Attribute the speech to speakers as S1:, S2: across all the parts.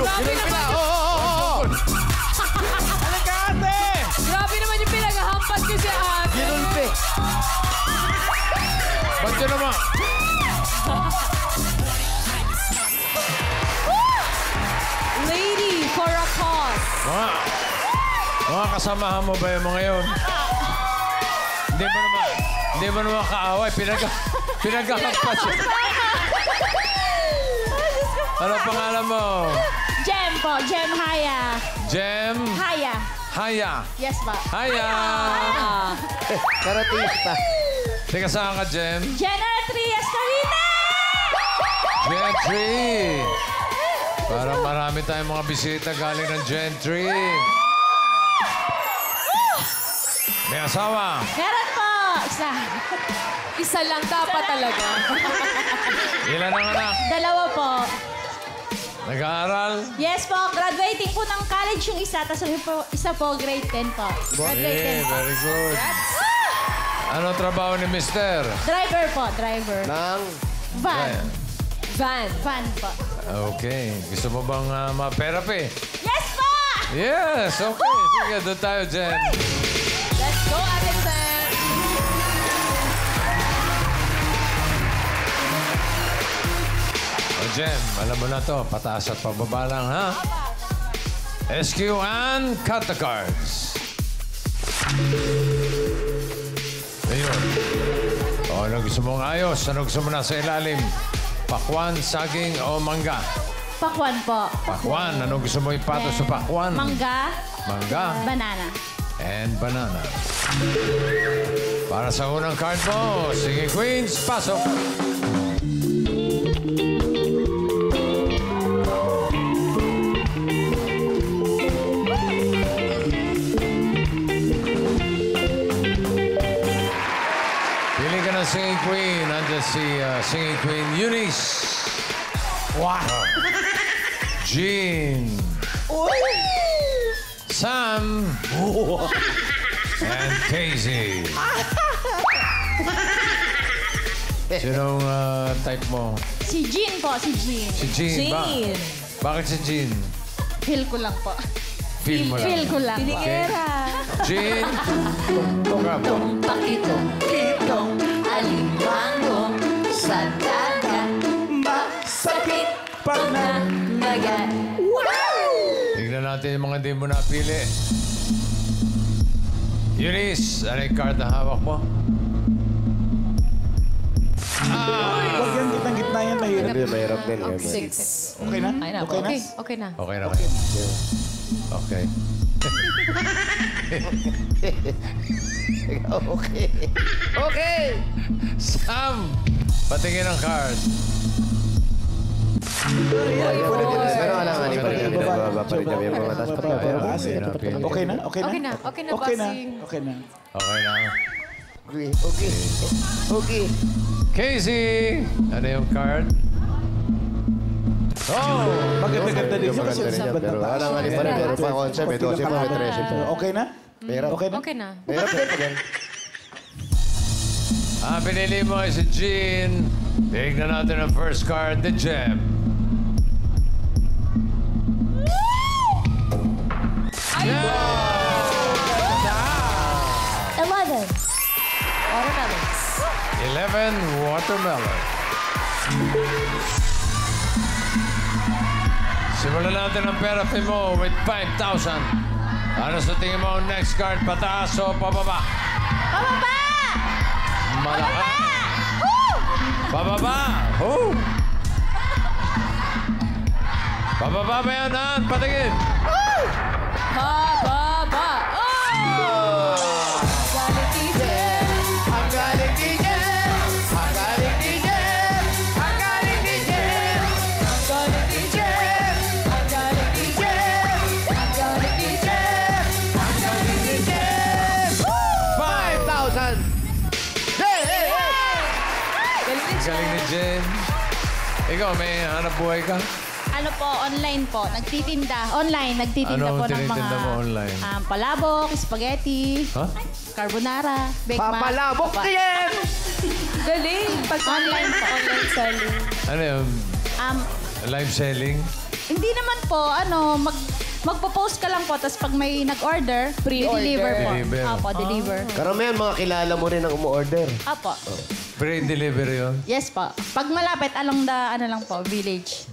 S1: Grabe naman.
S2: Halika, ate!
S1: Grabe naman yung pinaghahampas ko si ate.
S2: Ginulpi.
S3: Ba't yun naman?
S1: Lady for a cause.
S3: Mga kasamahan mo ba yung mga yun? Hindi mo naman kaaway. Pinaghahampas yun. Ano pangalan mo?
S4: Jem po. Jem Haya.
S3: Jem?
S4: Haya.
S3: Haya.
S4: Yes ba?
S3: Haya!
S2: Karatista.
S3: Teka, saan ka, Jem?
S4: Jenner Trias Cavite!
S3: Gentry! Parang marami tayong mga bisita galing ng Gentry. May asawa?
S4: Meron po. Isa.
S1: Isa lang dapat talaga.
S3: Ilan ang anak?
S4: Dalawa po.
S3: Nag-aaral?
S4: Yes po. Graduating po ng college yung isa. Tapos isa po, grade 10 po. Grade 10 po.
S3: Very good. Ano trabaho ni Mister?
S4: Driver po. Driver.
S2: Nang...
S4: Van.
S1: Van.
S4: Van po.
S3: Okay. Gusto mo bang ma-therapy?
S4: Yes po!
S3: Yes! Okay. Sige, doon tayo, Jen.
S1: Let's go, Ate Sen.
S3: O, Jen, alam mo na to. Pataas at pababa lang, ha? SQ and cut the cards. Ayun. O, ano gusto mong ayos? Ano gusto mo na sa ilalim? Pakwan, saging o mangga?
S4: Pakwan po.
S3: Pakwan. Ano gusto mo ipato sa pakwan?
S4: Mangga.
S3: Mangga.
S4: Banana.
S3: And banana. Para sa unang card mo, sige Queens, pasok. Pili ka ng singing queen. Nandiyan si singing queen Eunice. Wow. Jean. Sam. And Casey. Sinong type mo?
S4: Si Jean po. Si Jean.
S3: Si Jean.
S1: Jean.
S3: Bakit si Jean?
S4: Feel ko lang po.
S3: Feel mo lang.
S4: Feel ko lang po.
S1: Tinigera.
S3: Jean. Tungkap.
S5: Pakitong itong alimango sa dagat masakit pag nanagat.
S3: Tignan natin yung mga di mo napili. Eunice, ano yung card na hawak mo?
S2: Huwag yan, gitna yan. Mahirap.
S6: Mahirap din.
S1: Six.
S2: Okay na?
S1: Ay na.
S2: Okay na?
S1: Okay. Okay na.
S3: Okay na kayo. Okay.
S2: Okay. Okay!
S3: Sam, patingin ang card.
S6: Pero alam nga, pa rin yung mga taas pa tayo.
S2: Okay na? Okay na?
S1: Okay na. Okay na,
S2: Okay na?
S1: bossing.
S2: Okay na.
S3: Okay na.
S2: Okay. Okay. Okay.
S3: Casey, ano yung card? Oh!
S2: Maganda din siya kasi sa
S6: Pero alam nga, pa rin. Pero pa 11, may 12 pa, may 13 pa.
S2: Okay na?
S6: Mahirap.
S2: Okay na?
S1: Okay na.
S6: Mahirap din pa din.
S3: Pinili mo ay si Jean. Tignan natin ang first card, the gem. Yeah!
S4: 11.
S1: Watermelons.
S3: 11 watermelon. Simulan natin ang therapy mo with 5,000. Ano sa tingin mo ang next card? Pataas o pababa?
S4: Pababa!
S3: Malaka. Pababa. Oh. Pababa ba yan, Han? Patingin.
S1: Pababa. Oh! Galing teacher.
S2: Ang galing ni Jem! Ang galing ni Jem! Ang galing ni Jem!
S1: Ang galing teacher.
S2: Ang galing ni Jem! Ang galing ni Jem! Ang galing ni Jem! 5,000! Hey! Hey!
S1: Galing ni
S3: Galing ni Jen. Ikaw, may hanap buhay ka?
S4: Ano po, online po. Nagtitinda. Online, nagtitinda
S3: Ano
S4: po ng
S3: tinitinda
S4: mga...
S3: mo online?
S4: Palabok, spaghetti,
S3: Ha?
S4: carbonara, bake
S2: Papalabok ni Jem!
S1: Galing. Pag
S4: Online po.
S1: Online selling.
S3: Ano yung
S4: Um,
S3: live selling?
S4: Hindi naman po, magpo-post ka lang po, tapos pag may nag-order, deliver po.
S3: Deliver.
S4: Apo, deliver.
S6: Karamihan, mga kilala mo rin ang umu-order.
S4: Apo.
S3: Free delivery yun.
S4: Yes po. Pag malapit, along the, lang po, village.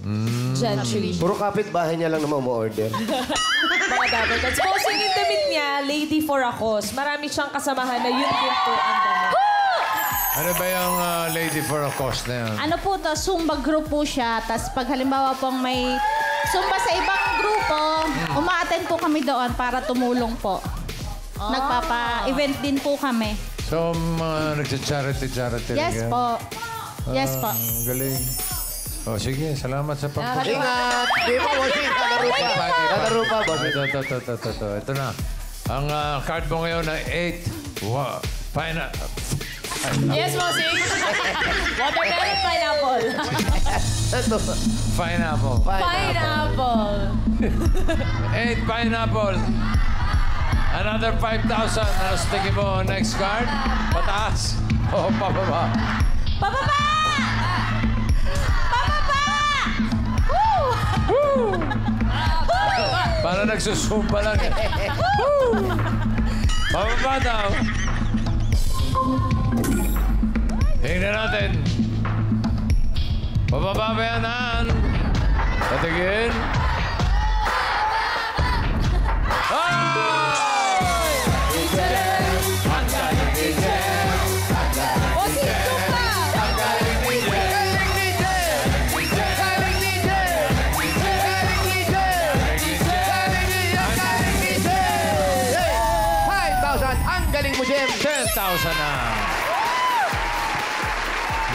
S1: Gentry.
S6: Puro kapitbahay niya lang naman umu-order.
S1: Mga double cuts. Posing yung damit niya, lady for a cause. Marami siyang kasamahan na yun din po ang damit.
S3: Ano ba yung lady for a cause na yun?
S4: Ano po to, Zumba group po siya. Tapos pag halimbawa pong may Zumba sa ibang grupo, uma-attend po kami doon para tumulong po. Nagpapa-event din po kami.
S3: So, mga nagsa-charity
S4: Yes
S3: rin yan?
S4: po. Yes po.
S3: Galing. O, sige. Salamat sa pagpunta.
S6: Ingat! Di mo, bossing. Lalaro pa. Lalaro pa, bossing.
S3: Ito. Ito na. Ang card mo ngayon ay 8.
S1: Yes, Posing. Watermelon, pineapple.
S6: Ito.
S3: Pineapple.
S1: Pineapple.
S3: 8 pineapple. Another 5,000. Ano tingin mo? Next card? Pataas o pababa?
S4: Pababa! Pababa! Woo!
S3: Para nagsusumba lang eh. Woo! Pababa daw. Tingnan natin. Pababa ba yan, Han? Patigin.
S6: Ang galing mo, Jem.
S3: 10,000 na.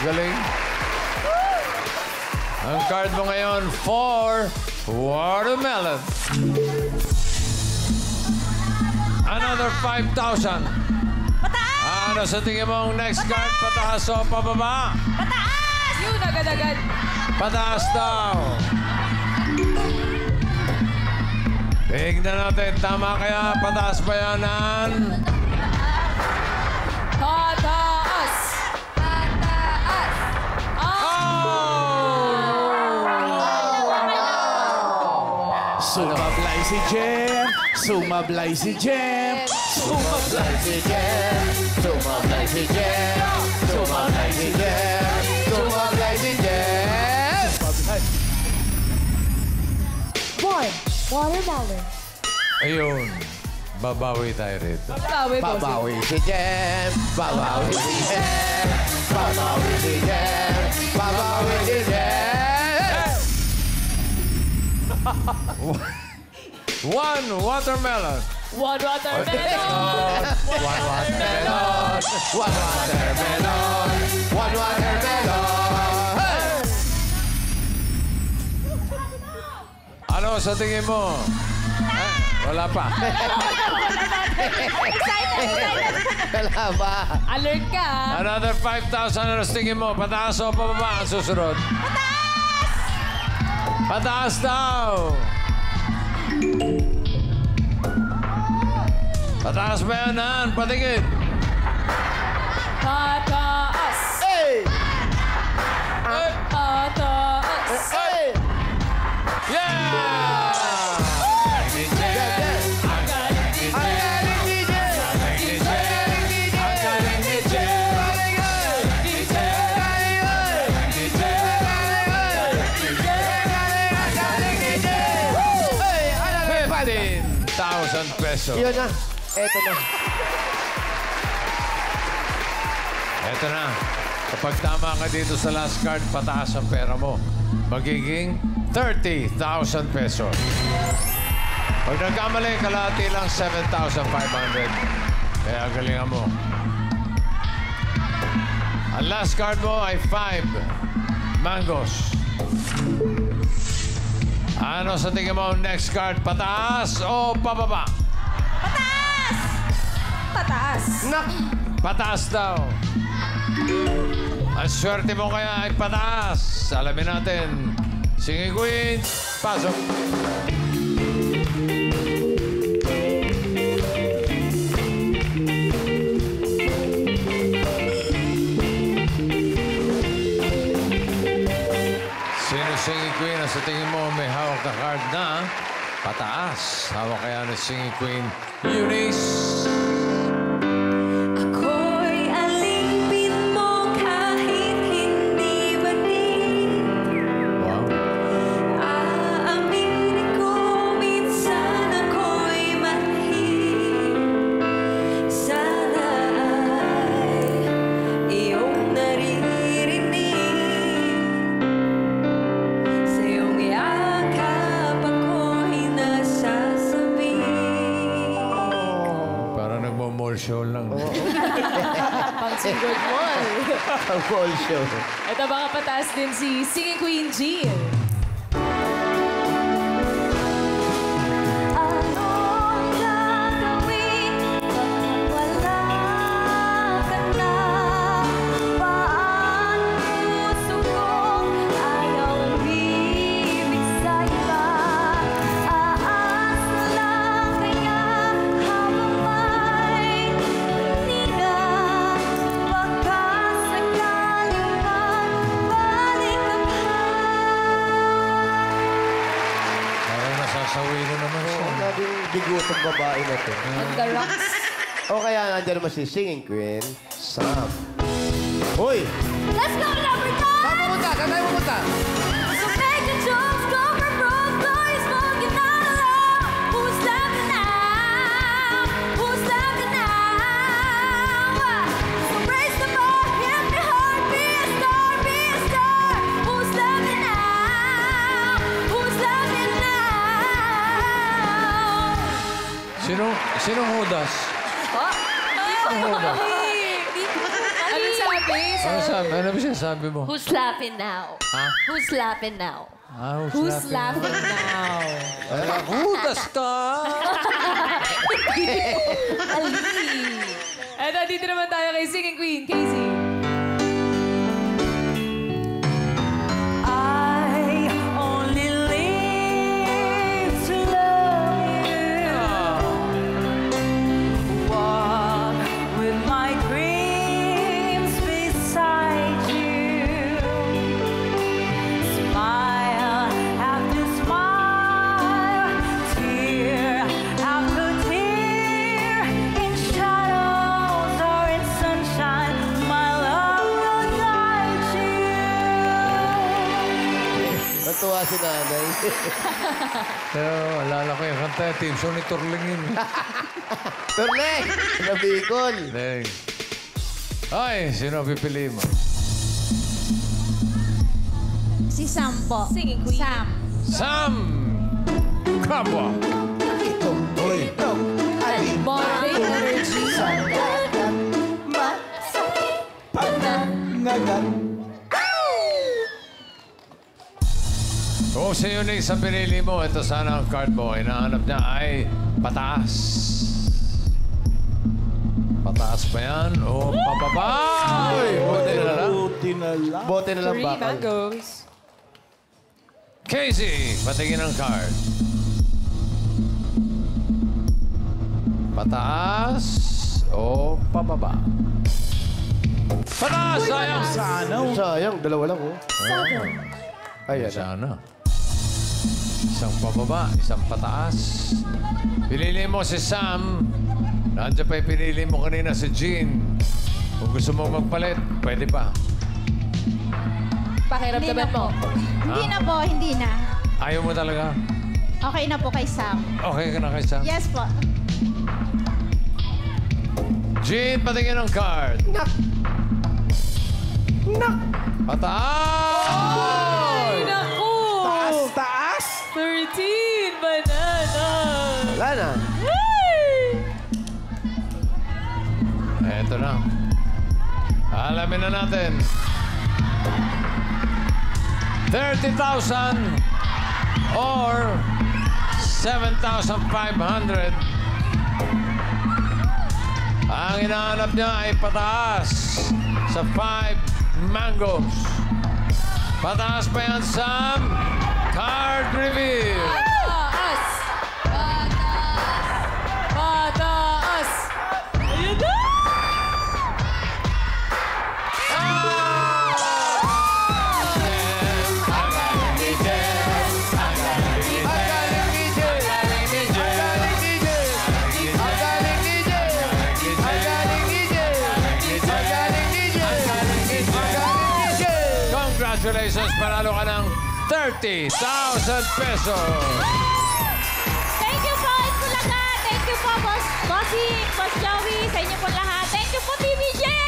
S3: Galing. Ang card mo ngayon, 4 watermelon. Another 5,000.
S4: Pataas!
S3: Ano sa tingin mo ang next card? Pataas o pababa?
S4: Pataas!
S1: Yun, agad-agad.
S3: Pataas daw. Tignan natin. Tama kaya? Pataas ba yan, Han?
S1: Pataas. Pataas.
S2: Sumablay si Jem. Sumablay si Jem.
S6: Sumablay si Jem. Sumablay si Jem. Sumablay si Jem. Sumablay si Jem.
S1: Watermelon.
S3: Ayun. Babawi tayo rito.
S1: Bawi, Posing.
S6: Babawi si Jem. Babawi si Jem. Babawi si Jem. Babawi si Jem.
S3: 1 watermelon.
S1: One watermelon.
S3: One watermelon.
S6: One watermelon. One watermelon. Hey!
S3: Ano sa tingin mo? Wala pa.
S6: Wala ba?
S1: Alert ka.
S3: Another 5,000. Ano sa tingin mo? Pataas o pababa ang susunod? Pataas! Pataas daw! Pataas ba yan, Han? Patingin.
S1: Pataas.
S6: Hey!
S1: Pataas.
S6: Hey!
S3: Yeah! $15,000.
S6: Yun na. Eto na.
S3: Eto na. Kapag tama ka dito sa last card, pataas ang pera mo. Magiging $30,000. Pag nagkamali, kalahati lang 7,500. Kaya galingan mo. Ang last card mo ay 5 mangoes. Ano sa tingin mo ang next card? Pataas o pababa?
S4: Pataas! Pataas.
S6: Nak!
S3: Pataas daw. Ang swerte mo kaya ay pataas. Alamin natin. Singing Queen, pasok. Singing Queen na sa tingin mo may hawak na card na pataas. Hawak kaya ng Singing Queen, Eunice.
S5: Ako'y alipin mo kahit hindi maging.
S3: Wow.
S5: Aaminin ko minsan ako'y mahirap. Sana ay iyong naririnig. Sa iyong yakap ako'y nasasabi.
S3: Parang nagmo-mall show lang.
S1: Pang single mall.
S6: Ang ball show.
S1: Ito baka pataas din si Singing Queen Jean.
S5: Anong gagawin kapag wala ka na? Paano puso kong ayaw umibig sa iba? Aasa lang kaya habang may hininga? Baka sakaling magbalik ka pa.
S3: Parang nasasawi na naman siya.
S6: Ang daming bigutong babae na to.
S1: On the rocks.
S6: O kaya nandiyan naman si Singing Queen, Sam. Uy!
S5: Let's go, number 9!
S6: Saan pumunta? Saan tayo pumunta?
S5: So make the jokes go for broke, glory smoking all alone. Who's laughing now? Who's laughing now? So raise the bar, hit me hard, be a star, be a star. Who's laughing now? Who's laughing now?
S3: Sinong Judas?
S1: Anong sabi?
S3: Ano sabi? Ano ba siya sabi mo?
S5: Who's laughing now?
S3: Ha?
S5: Who's laughing now?
S1: Who's laughing now?
S3: Judas ka!
S1: Eto, dito naman tayo kay Singing Queen, Casey.
S5: I only live to love you. Walk with my dreams beside you. Smile after smile, tear after tear. In shadows or in sunshine, my love will guide you.
S6: Natuwa si nanay.
S3: Pero alala ko yung kanta, Team Song ni Turlingin.
S6: Turleng! Nabikol.
S3: Deng. Ay, sino pipili mo?
S4: Si Sam po.
S1: Singing Queen.
S4: Sam.
S3: Sam! Kapwa!
S1: Monday energy.
S3: Kung sa iyo na isang pinili mo, ito sana ang card mo. Hinahanap niya ay pataas. Pataas pa yan o pababa? Uy, buti na lang.
S6: Bote na lang
S1: 3
S6: bakal.
S1: mangoes.
S3: Casey, patingin ang card. Pataas o pababa? Pataas! Sayang!
S6: Sayang, dalawa lang oh. Ayan.
S3: Sana. Isang pababa, isang pataas. Pinili mo si Sam. Nandiyan pa yung pinili mo kanina si Jean. Kung gusto mo magpalit, pwede pa.
S4: Hindi na
S1: Pakiramdaman mo.
S4: po. Hindi na po, hindi na.
S3: Ayaw mo talaga?
S4: Okay na po kay Sam.
S3: Okay ka na kay Sam?
S4: Yes po.
S3: Jean, patingin ang card. Pataas!
S1: Ay, naku!
S2: Taas!
S1: 13 banana!
S6: Wala na.
S3: Eto na. Alamin na natin. 30,000 or 7,500. Ang hinahanap niya ay pataas sa 5 mangoes. Pataas pa yan, Sam. Card reveal.
S1: Pataas! Pataas! Pataas! Ayun na!
S3: Congratulations! Panalo ka ng 30,000 pesos!
S4: Thank you po, Bulaga. Thank you po, Boss Bossy, Boss Joey, sa inyo po lahat. Thank you po, TVJ!